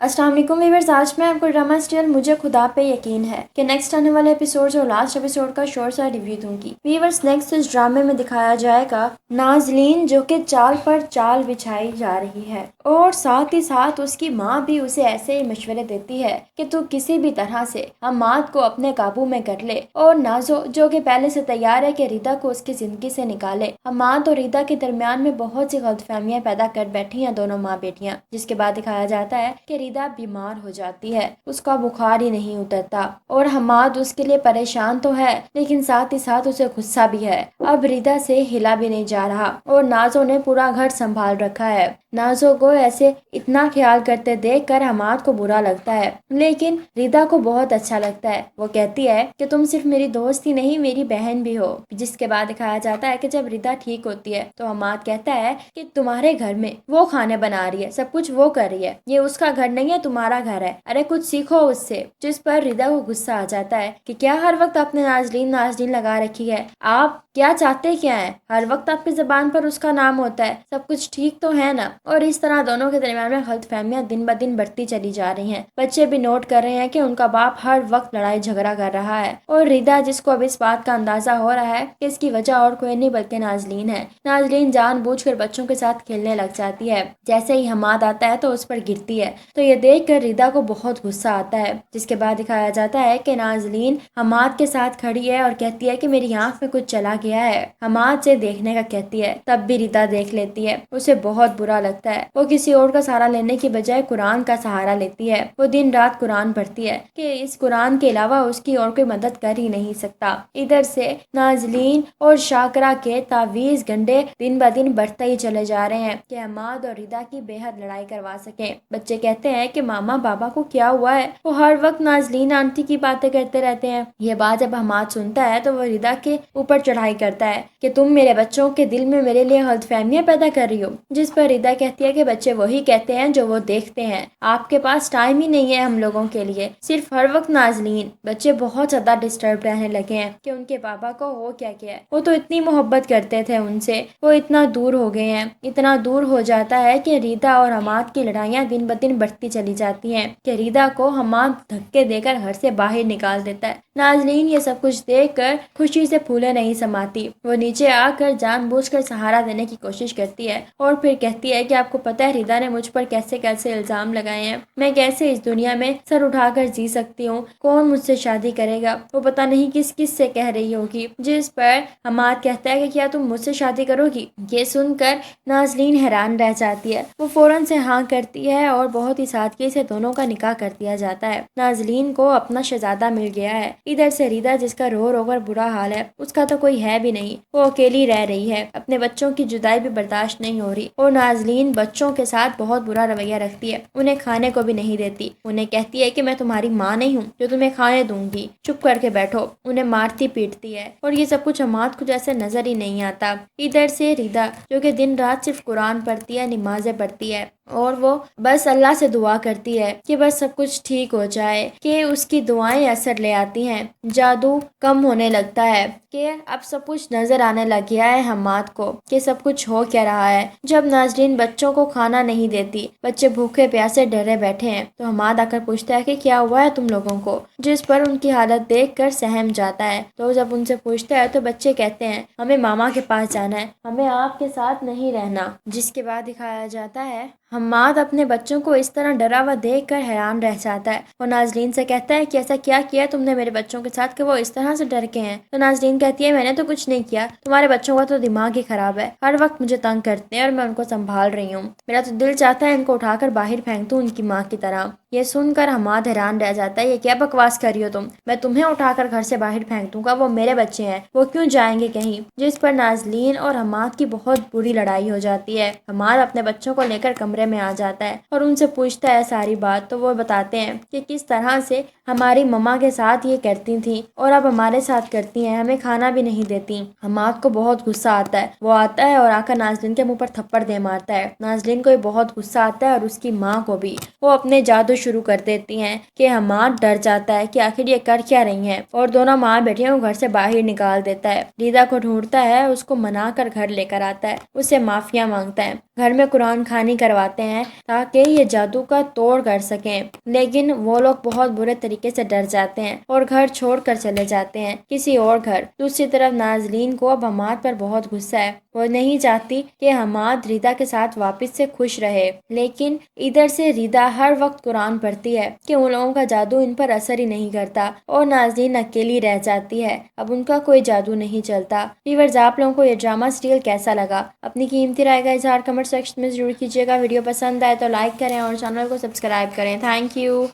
अस्सलाम वालेकुम व्यूअर्स, आज मैं आपको ड्रामा सीरियल मुझे खुदा पे यकीन है कि नेक्स्ट आने वाले एपिसोड और लास्ट एपिसोड का शॉर्ट सा रिव्यू दूंगी। व्यूअर्स, नेक्स्ट इस ड्रामे में दिखाया जाएगा नाजलीन जो कि चाल पर चाल बिछाई जा रही है और साथ ही साथ उसकी माँ भी उसे ऐसे ही मशवरे देती है कि तू किसी भी तरह से हम्माद को अपने काबू में कर ले और नाजो जो कि पहले से तैयार है कि रिदा को उसकी जिंदगी से निकाले। हम्माद और रिदा के दरमियान में बहुत सी गलतफहमियां पैदा कर बैठी हैं दोनों माँ बेटियां, जिसके बाद दिखाया जाता है कि रिदा बीमार हो जाती है, उसका बुखार ही नहीं उतरता और हम्माद उसके लिए परेशान तो है लेकिन साथ ही साथ उसे गुस्सा भी है। अब रिदा से हिला भी नहीं जा रहा और नाजो ने पूरा घर संभाल रखा है। नाजो को ऐसे इतना ख्याल करते देख कर हम्माद को बुरा लगता है लेकिन रिदा को बहुत अच्छा लगता है। वो कहती है कि तुम सिर्फ मेरी दोस्त ही नहीं मेरी बहन भी हो। जिसके बाद दिखाया जाता है कि जब रिदा ठीक होती है तो हम्माद कहता है कि तुम्हारे घर में वो खाने बना रही है, सब कुछ वो कर रही है, ये उसका घर नहीं है तुम्हारा घर है, अरे कुछ सीखो उससे। जिस पर रिदा को गुस्सा आ जाता है कि क्या हर वक्त आपने नाजरीन नाजरीन लगा रखी है, आप क्या चाहते क्या है, हर वक्त आपकी जबान पर उसका नाम होता है, सब कुछ ठीक तो है ना। और इस तरह दोनों के दरमियान में गलतफहमियां दिन ब दिन बढ़ती चली जा रही हैं। बच्चे भी नोट कर रहे हैं कि उनका बाप हर वक्त लड़ाई झगड़ा कर रहा है और रिदा जिसको अब इस बात का अंदाजा हो रहा है कि इसकी वजह और कोई नहीं बल्कि नाजलीन है। नाजलीन जानबूझकर बच्चों के साथ खेलने लग जाती है, जैसे ही हम्माद आता है तो उस पर गिरती है तो ये देख कर रिदा को बहुत गुस्सा आता है। जिसके बाद दिखाया जाता है कि नाजलीन हम्माद के साथ खड़ी है और कहती है कि मेरी आंख में कुछ चला गया है, हम्माद से देखने का कहती है। तब भी रिदा देख लेती है, उसे बहुत बुरा लगता है। वो किसी और का सहारा लेने की बजाय कुरान का सहारा लेती है। वो दिन रात कुरान पढ़ती है कि इस कुरान के अलावा उसकी और कोई मदद कर ही नहीं सकता। इधर से नाजलीन और शाकरा के तावीज गंडे दिन ब दिन बढ़ते ही चले जा रहे हैं कि हम्माद और रिदा की बेहद लड़ाई करवा सके। बच्चे कहते हैं कि मामा बाबा को क्या हुआ है, वो हर वक्त नाजलीन आंटी की बातें करते रहते हैं। ये बात जब हम्माद सुनता है तो वो रिदा के ऊपर चढ़ाई करता है कि तुम मेरे बच्चों के दिल में मेरे लिए गलतफहमियां पैदा कर रही हो। जिस पर रिदा कहती है कि बच्चे वही कहते हैं जो वो देखते हैं, आपके पास टाइम ही नहीं है हम लोगों के लिए, सिर्फ हर वक्त नाजलीन। बच्चे बहुत ज्यादा डिस्टर्ब रहने लगे हैं कि उनके बाबा को हो क्या किया है, वो तो इतनी मोहब्बत करते थे उनसे, वो इतना दूर हो गए हैं। इतना दूर हो जाता है कि रिदा और हम्माद की लड़ाइयाँ दिन ब दिन बढ़ती चली जाती हैं कि रिदा को हम्माद धक्के देकर घर से बाहर निकाल देता है। नाजलीन ये सब कुछ देखकर खुशी से फूले नहीं समाती। वो नीचे आकर जानबूझकर सहारा देने की कोशिश करती है और फिर कहती है कि आपको पता है रिदा ने मुझ पर कैसे कैसे इल्जाम लगाए हैं, मैं कैसे इस दुनिया में सर उठाकर जी सकती हूँ, कौन मुझसे शादी करेगा, वो पता नहीं किस किस से कह रही होगी। जिस पर हम्माद कहता है कि क्या तुम मुझसे शादी करोगी। ये सुनकर नाजलीन हैरान रह जाती है। वो फौरन से हाँ करती है और बहुत ही सादगी से दोनों का निकाह कर दिया जाता है। नाजलीन को अपना शहजादा मिल गया है। इधर से रिदा जिसका रो रो कर बुरा हाल है, उसका तो कोई है भी नहीं, वो अकेली रह रही है, अपने बच्चों की जुदाई भी बर्दाश्त नहीं हो रही। और नाजलीन बच्चों के साथ बहुत बुरा रवैया रखती है, उन्हें खाने को भी नहीं देती। उन्हें कहती है कि मैं तुम्हारी माँ नहीं हूँ जो तुम्हें खाने दूंगी, चुप करके बैठो। उन्हें मारती पीटती है और ये सब कुछ हम्माद को जैसे नजर ही नहीं आता। इधर से रिदा जो कि दिन रात सिर्फ कुरान पढ़ती है, नमाजें पढ़ती है और वो बस अल्लाह से दुआ करती है कि बस सब कुछ ठीक हो जाए, कि उसकी दुआएं असर ले आती हैं, जादू कम होने लगता है, कि अब सब कुछ नजर आने लग गया है हम्माद को कि सब कुछ हो क्या रहा है। जब नाजरीन बच्चों को खाना नहीं देती, बच्चे भूखे प्यासे डरे बैठे हैं तो हम्माद आकर पूछता है कि क्या हुआ है तुम लोगों को। जिस पर उनकी हालत देख कर सहम जाता है। तो जब उनसे पूछता है तो बच्चे कहते हैं हमें मामा के पास जाना है, हमें आपके साथ नहीं रहना। जिसके बाद दिखाया जाता है हम्माद अपने बच्चों को इस तरह डरा हुआ देख कर हैरान रह जाता है। वो नाजरीन से कहता है कि ऐसा क्या किया तुमने मेरे बच्चों के साथ कि वो इस तरह से डर के हैं। तो नाजरीन कहती है मैंने तो कुछ नहीं किया, तुम्हारे बच्चों का तो दिमाग ही खराब है, हर वक्त मुझे तंग करते हैं और मैं उनको संभाल रही हूँ, मेरा तो दिल चाहता है इनको उठाकर बाहर फेंक दूँ उनकी माँ की तरह। ये सुनकर हम्माद हैरान रह जाता है, ये क्या बकवास कर रही हो तुम, मैं तुम्हें उठाकर घर से बाहर फेंक दूंगा, वो मेरे बच्चे हैं, वो क्यों जाएंगे कहीं। जिस पर नाजलीन और हम्माद की बहुत बुरी लड़ाई हो जाती है। हम्माद अपने बच्चों को लेकर कमरे में आ जाता है और उनसे पूछता है सारी बात। तो वो बताते हैं कि किस तरह से हमारी मम्मा के साथ ये करती थी और अब हमारे साथ करती हैं, हमें खाना भी नहीं देती। हम्माद को बहुत गुस्सा आता है, वो आता है और आकर नाजलीन के मुंह पर थप्पड़ दे मारता है। नाजलीन को बहुत गुस्सा आता है और उसकी माँ को भी। वो अपने जादू شروع کر دیتی ہیں کہ حماد ڈر جاتا ہے کہ آخر یہ کر کیا رہی ہیں اور دونوں ماں بیٹیوں کو گھر سے باہر نکال دیتا ہے۔ ریتا کو ڈھونڈتا ہے، اس کو منا کر گھر لے کر آتا ہے، اسے معافیا مانگتا ہے، گھر میں قرآن خوانی کرواتے ہیں تاکہ یہ جادو کا توڑ کر سکیں، لیکن وہ لوگ بہت برے طریقے سے ڈر جاتے ہیں اور گھر چھوڑ کر چلے جاتے ہیں کسی اور گھر۔ دوسری طرف نازلین کو اب حماد پر بہت غصہ ہے، وہ نہیں چاہتی کہ حماد ریتا کے ساتھ واپس سے خوش رہے، لیکن ادھر سے ریتا ہر وقت قرآن پڑھتی ہے کہ ان لوگوں کا جادو ان پر اثر ہی نہیں کرتا اور نازلین اکیلی رہ جاتی ہے، اب ان کا کوئی جادو نہیں چلتا۔ ویورز، آپ لوگوں کو یہ ڈرامہ سیریل کیسا لگا؟ اپنی قیمتی رائے کا اظہار کمنٹ سیکشن میں ضرور کیجیے گا۔ ویڈیو پسند آئے تو لائک کریں اور چینل کو سبسکرائب کریں۔ Thank you.